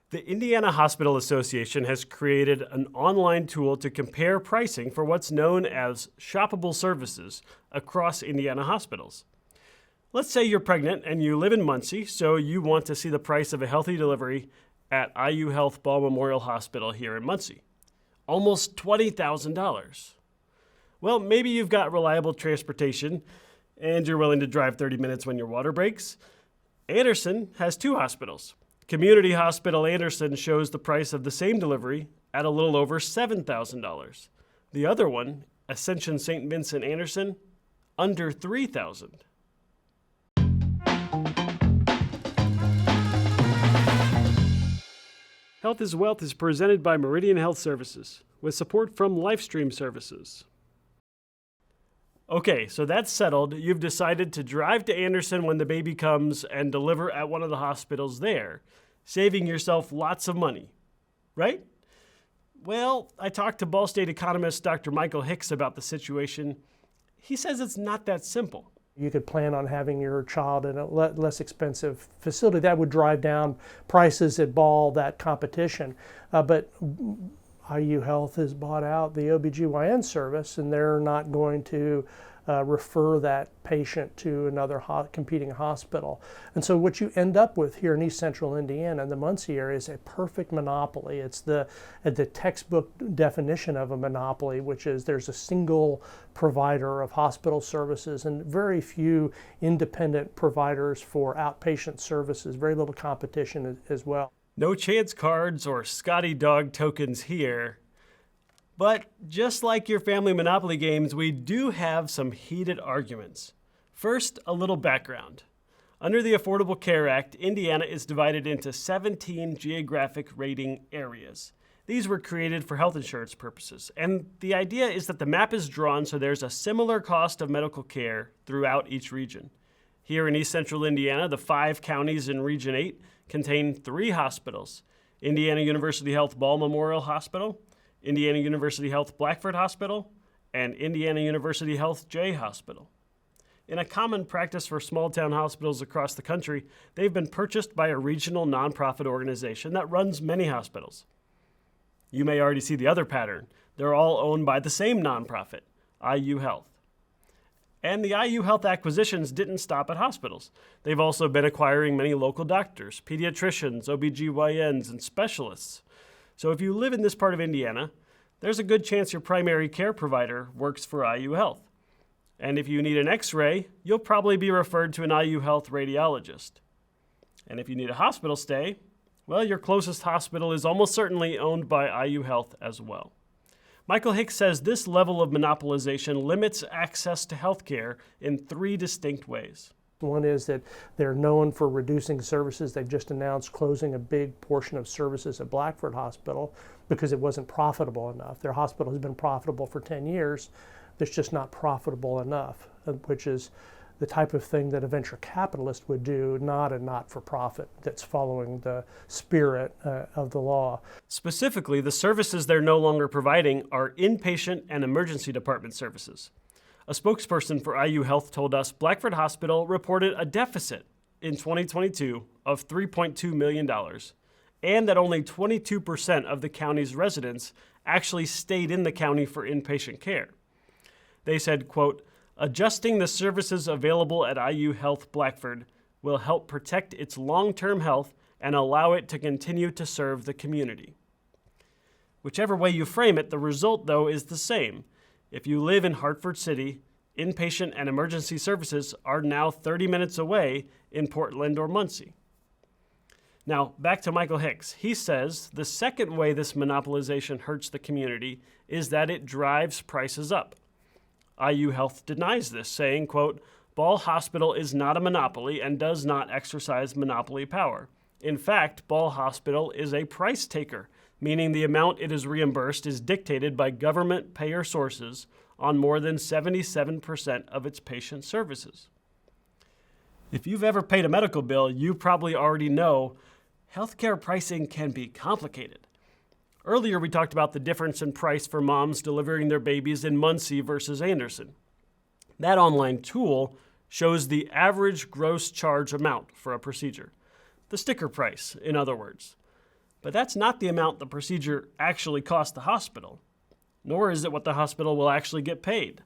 The Indiana Hospital Association has created an online tool to compare pricing for what's known as shoppable services across Indiana hospitals. Let's say you're pregnant and you live in Muncie, so you want to see the price of a healthy delivery at IU Health Ball Memorial Hospital here in Muncie. Almost $20,000. Well, maybe you've got reliable transportation and you're willing to drive 30 minutes when your water breaks. Anderson has two hospitals. Community Hospital Anderson shows the price of the same delivery at a little over $7,000. The other one, Ascension St. Vincent Anderson, under $3,000. Health is Wealth is presented by Meridian Health Services, with support from Lifestream Services. Okay, so that's settled. You've decided to drive to Anderson when the baby comes and deliver at one of the hospitals there, saving yourself lots of money, right? Well, I talked to Ball State economist Dr. Michael Hicks about the situation. He says it's not that simple. You could plan on having your child in a less expensive facility. That would drive down prices at Ball, that competition. But IU Health has bought out the OBGYN service, and they're not going to refer that patient to another competing hospital. And so what you end up with here in East Central Indiana and the Muncie area is a perfect monopoly. It's the textbook definition of a monopoly, which is there's a single provider of hospital services and very few independent providers for outpatient services, very little competition as well. No chance cards or Scotty Dog tokens here. But just like your family Monopoly games, we do have some heated arguments. First, a little background. Under the Affordable Care Act, Indiana is divided into 17 geographic rating areas. These were created for health insurance purposes, and the idea is that the map is drawn so there's a similar cost of medical care throughout each region. Here in East Central Indiana, the 5 counties in Region 8 contain 3 hospitals: Indiana University Health Ball Memorial Hospital, Indiana University Health Blackford Hospital, and Indiana University Health Jay Hospital. In a common practice for small-town hospitals across the country, they've been purchased by a regional nonprofit organization that runs many hospitals. You may already see the other pattern. They're all owned by the same nonprofit, IU Health. And the IU Health acquisitions didn't stop at hospitals. They've also been acquiring many local doctors, pediatricians, OBGYNs, and specialists. So if you live in this part of Indiana, there's a good chance your primary care provider works for IU Health. And if you need an X-ray, you'll probably be referred to an IU Health radiologist. And if you need a hospital stay, well, your closest hospital is almost certainly owned by IU Health as well. Michael Hicks says this level of monopolization limits access to health care in 3 distinct ways. One is that they're known for reducing services. They've just announced closing a big portion of services at Blackford Hospital because it wasn't profitable enough. Their hospital has been profitable for 10 years. It's just not profitable enough, which is the type of thing that a venture capitalist would do, not a not-for-profit that's following the spirit of the law. Specifically, the services they're no longer providing are inpatient and emergency department services. A spokesperson for IU Health told us Blackford Hospital reported a deficit in 2022 of $3.2 million, and that only 22% of the county's residents actually stayed in the county for inpatient care. They said, quote, "Adjusting the services available at IU Health Blackford will help protect its long-term health and allow it to continue to serve the community." Whichever way you frame it, the result, though, is the same. If you live in Hartford City, inpatient and emergency services are now 30 minutes away in Portland or Muncie. Now, back to Michael Hicks. He says the second way this monopolization hurts the community is that it drives prices up. IU Health denies this, saying, quote, "Ball Hospital is not a monopoly and does not exercise monopoly power. In fact, Ball Hospital is a price taker, meaning the amount it is reimbursed is dictated by government payer sources on more than 77% of its patient services." If you've ever paid a medical bill, you probably already know healthcare pricing can be complicated. Earlier, we talked about the difference in price for moms delivering their babies in Muncie versus Anderson. That online tool shows the average gross charge amount for a procedure, the sticker price, in other words. But that's not the amount the procedure actually cost the hospital, nor is it what the hospital will actually get paid.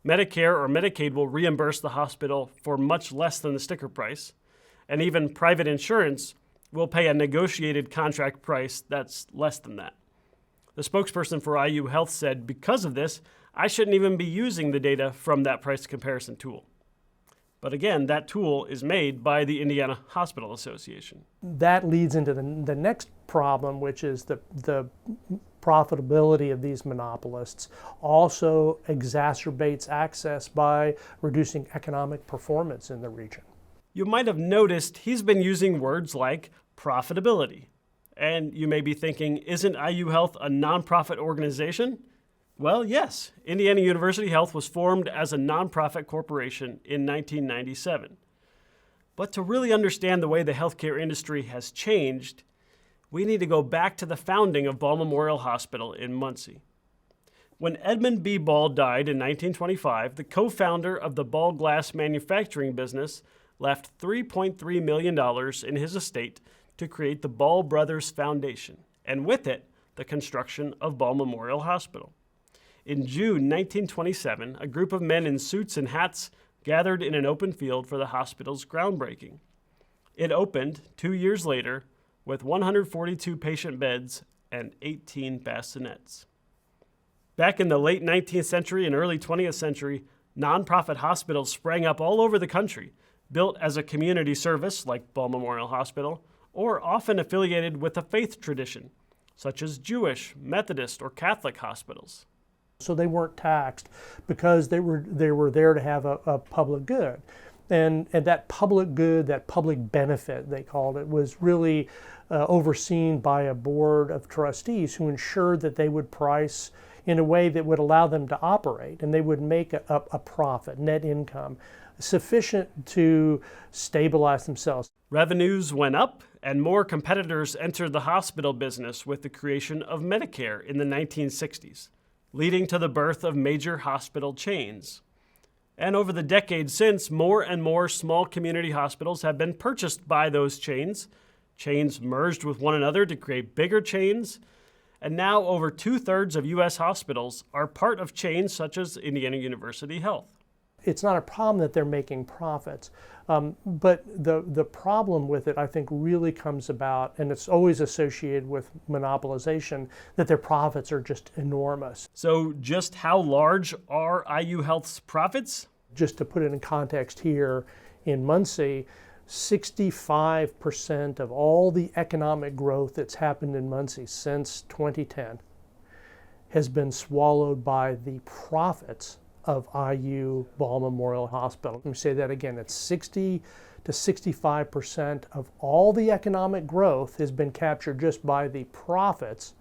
Medicare or Medicaid will reimburse the hospital for much less than the sticker price, and even private insurance will pay a negotiated contract price that's less than that. The spokesperson for IU Health said, because of this, I shouldn't even be using the data from that price comparison tool. But again, that tool is made by the Indiana Hospital Association. That leads into the next problem, which is the profitability of these monopolists also exacerbates access by reducing economic performance in the region. You might have noticed he's been using words like profitability. And you may be thinking, isn't IU Health a nonprofit organization? Well, yes. Indiana University Health was formed as a nonprofit corporation in 1997. But to really understand the way the healthcare industry has changed, we need to go back to the founding of Ball Memorial Hospital in Muncie. When Edmund B. Ball died in 1925, the co-founder of the Ball glass manufacturing business left $3.3 million in his estate to create the Ball Brothers Foundation, and with it, the construction of Ball Memorial Hospital. In June 1927, a group of men in suits and hats gathered in an open field for the hospital's groundbreaking. It opened 2 years later with 142 patient beds and 18 bassinets. Back in the late 19th century and early 20th century, nonprofit hospitals sprang up all over the country, built as a community service like Ball Memorial Hospital, or often affiliated with a faith tradition, such as Jewish, Methodist, or Catholic hospitals. So they weren't taxed because they were there to have a public good. And that public good, that public benefit, they called it, was really overseen by a board of trustees who ensured that they would price in a way that would allow them to operate, and they would make a profit, net income, sufficient to stabilize themselves. Revenues went up, and more competitors entered the hospital business with the creation of Medicare in the 1960s, leading to the birth of major hospital chains. And over the decades since, more and more small community hospitals have been purchased by those chains. Chains merged with one another to create bigger chains. And now over 2/3 of U.S. hospitals are part of chains such as Indiana University Health. It's not a problem that they're making profits, but the problem with it, I think, really comes about, and it's always associated with monopolization, that their profits are just enormous. So just how large are IU Health's profits? Just to put it in context here, in Muncie, 65% of all the economic growth that's happened in Muncie since 2010 has been swallowed by the profits of IU Ball Memorial Hospital. Let me say that again. It's 60 to 65% of all the economic growth has been captured just by the profits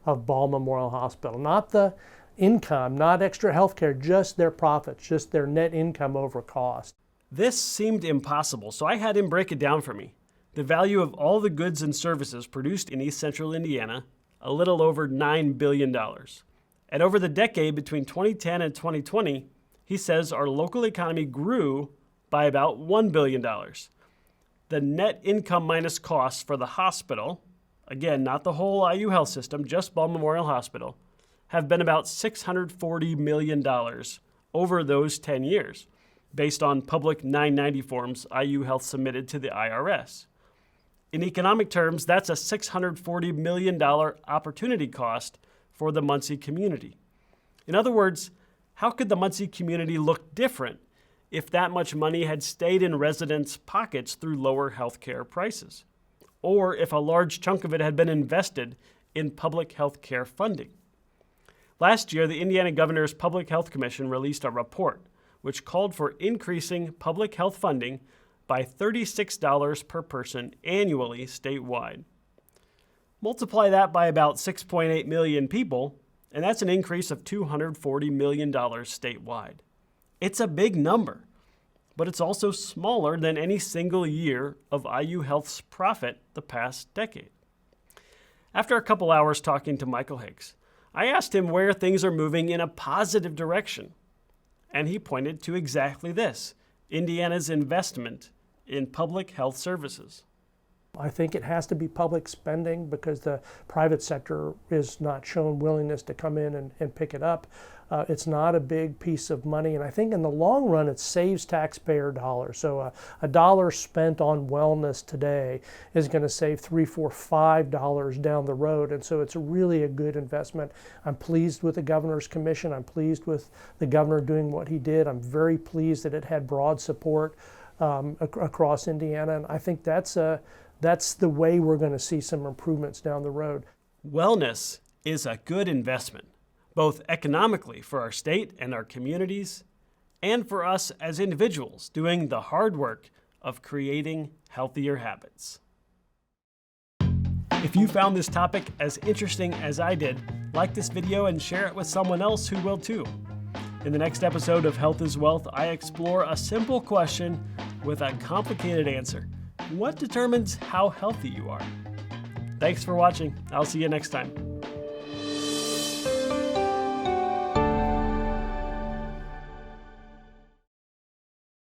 of Ball Memorial Hospital. Not the income, not extra health care, just their profits, just their net income over cost. This seemed impossible, so I had him break it down for me. The value of all the goods and services produced in East Central Indiana, a little over $9 billion. And over the decade between 2010 and 2020, he says our local economy grew by about $1 billion. The net income minus costs for the hospital, again, not the whole IU Health system, just Ball Memorial Hospital, have been about $640 million over those 10 years, based on public 990 forms IU Health submitted to the IRS. In economic terms, that's a $640 million opportunity cost for the Muncie community. In other words, how could the Muncie community look different if that much money had stayed in residents' pockets through lower health care prices? Or if a large chunk of it had been invested in public health care funding? Last year, the Indiana Governor's Public Health Commission released a report which called for increasing public health funding by $36 per person annually statewide. Multiply that by about 6.8 million people, and that's an increase of $240 million statewide. It's a big number, but it's also smaller than any single year of IU Health's profit the past decade. After a couple hours talking to Michael Hicks, I asked him where things are moving in a positive direction, and he pointed to exactly this: Indiana's investment in public health services. I think it has to be public spending because the private sector is not shown willingness to come in and pick it up. It's not a big piece of money, and I think in the long run it saves taxpayer dollars. So a dollar spent on wellness today is going to save $3, $4, $5 down the road, and so it's really a good investment. I'm pleased with the governor's commission. I'm pleased with the governor doing what he did. I'm very pleased that it had broad support across Indiana, and I think that's the way we're going to see some improvements down the road. Wellness is a good investment, both economically for our state and our communities, and for us as individuals doing the hard work of creating healthier habits. If you found this topic as interesting as I did, like this video and share it with someone else who will too. In the next episode of Health is Wealth, I explore a simple question with a complicated answer. What determines how healthy you are? Thanks for watching. I'll see you next time.